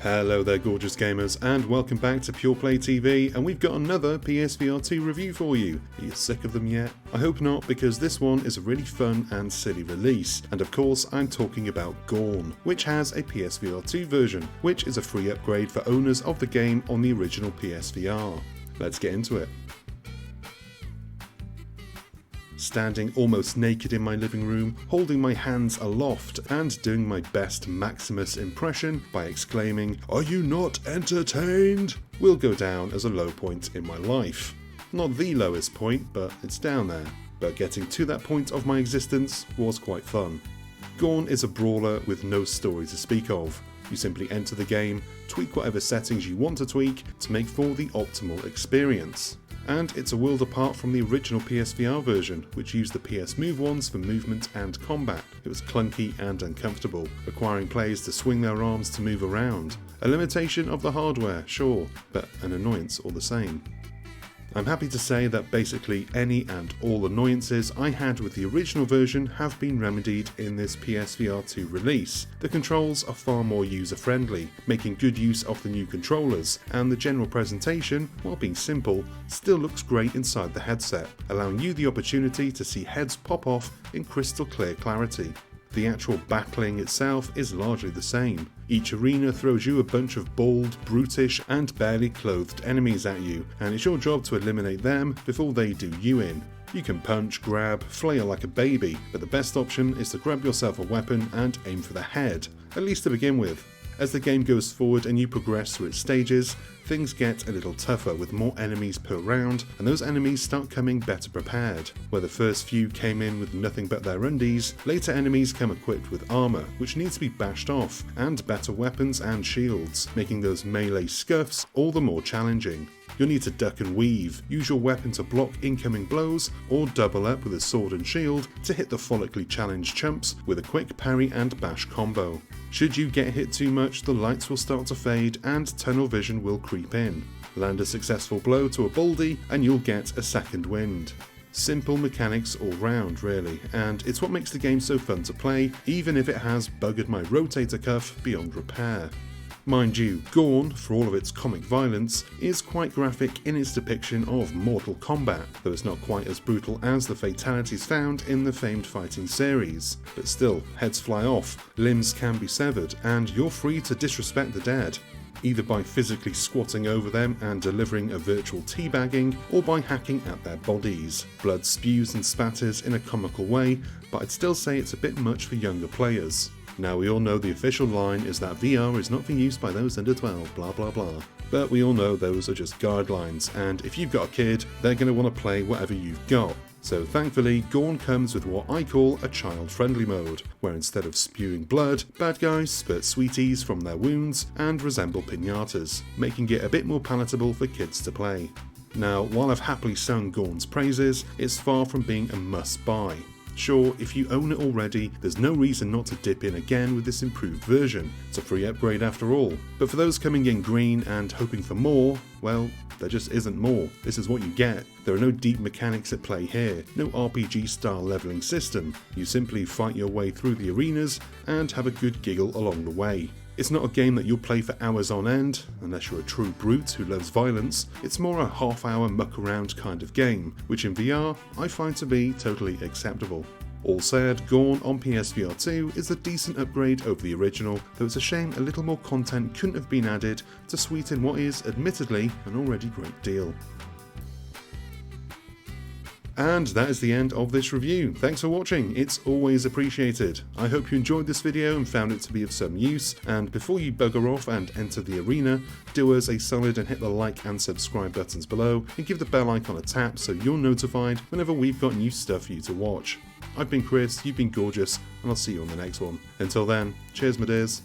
Hello there gorgeous gamers and welcome back to Pure Play TV, and we've got another PSVR 2 review for you. Are you sick of them yet? I hope not, because this one is a really fun and silly release, and of course I'm talking about GORN, which has a PSVR 2 version, which is a free upgrade for owners of the game on the original PSVR. Let's get into it. Standing almost naked in my living room, holding my hands aloft and doing my best Maximus impression by exclaiming, "Are you not entertained?" will go down as a low point in my life. Not the lowest point, but it's down there. But getting to that point of my existence was quite fun. GORN is a brawler with no story to speak of. You simply enter the game, tweak whatever settings you want to tweak to make for the optimal experience. And it's a world apart from the original PSVR version, which used the PS Move ones for movement and combat. It was clunky and uncomfortable, requiring players to swing their arms to move around. A limitation of the hardware, sure, but an annoyance all the same. I'm happy to say that basically any and all annoyances I had with the original version have been remedied in this PSVR 2 release. The controls are far more user-friendly, making good use of the new controllers, and the general presentation, while being simple, still looks great inside the headset, allowing you the opportunity to see heads pop off in crystal clear clarity. The actual battling itself is largely the same. Each arena throws you a bunch of bald, brutish and barely clothed enemies at you, and it's your job to eliminate them before they do you in. You can punch, grab, flail like a baby, but the best option is to grab yourself a weapon and aim for the head, at least to begin with. As the game goes forward and you progress through its stages, things get a little tougher with more enemies per round, and those enemies start coming better prepared. Where the first few came in with nothing but their undies, later enemies come equipped with armour, which needs to be bashed off, and better weapons and shields, making those melee scuffs all the more challenging. You'll need to duck and weave, use your weapon to block incoming blows, or double up with a sword and shield to hit the follically challenged chumps with a quick parry and bash combo. Should you get hit too much, the lights will start to fade and tunnel vision will creep in. Land a successful blow to a baldy and you'll get a second wind. Simple mechanics all round really, and it's what makes the game so fun to play, even if it has buggered my rotator cuff beyond repair. Mind you, GORN, for all of its comic violence, is quite graphic in its depiction of Mortal Kombat, though it's not quite as brutal as the fatalities found in the famed fighting series. But still, heads fly off, limbs can be severed, and you're free to disrespect the dead, either by physically squatting over them and delivering a virtual teabagging, or by hacking at their bodies. Blood spews and spatters in a comical way, but I'd still say it's a bit much for younger players. Now we all know the official line is that VR is not for use by those under 12, blah blah blah. But we all know those are just guidelines, and if you've got a kid, they're going to want to play whatever you've got. So thankfully, GORN comes with what I call a child-friendly mode, where instead of spewing blood, bad guys spurt sweeties from their wounds and resemble piñatas, making it a bit more palatable for kids to play. Now, while I've happily sung GORN's praises, it's far from being a must-buy. Sure, if you own it already, there's no reason not to dip in again with this improved version. It's a free upgrade after all. But for those coming in green and hoping for more, well, there just isn't more. This is what you get. There are no deep mechanics at play here, no RPG style leveling system. You simply fight your way through the arenas and have a good giggle along the way. It's not a game that you'll play for hours on end, unless you're a true brute who loves violence. It's more a half-hour muck-around kind of game, which in VR I find to be totally acceptable. All said, GORN on PSVR 2 is a decent upgrade over the original, though it's a shame a little more content couldn't have been added to sweeten what is, admittedly, an already great deal. And that is the end of this review. Thanks for watching, it's always appreciated. I hope you enjoyed this video and found it to be of some use, and before you bugger off and enter the arena, do us a solid and hit the like and subscribe buttons below, and give the bell icon a tap so you're notified whenever we've got new stuff for you to watch. I've been Chris, you've been gorgeous, and I'll see you on the next one. Until then, cheers my dears.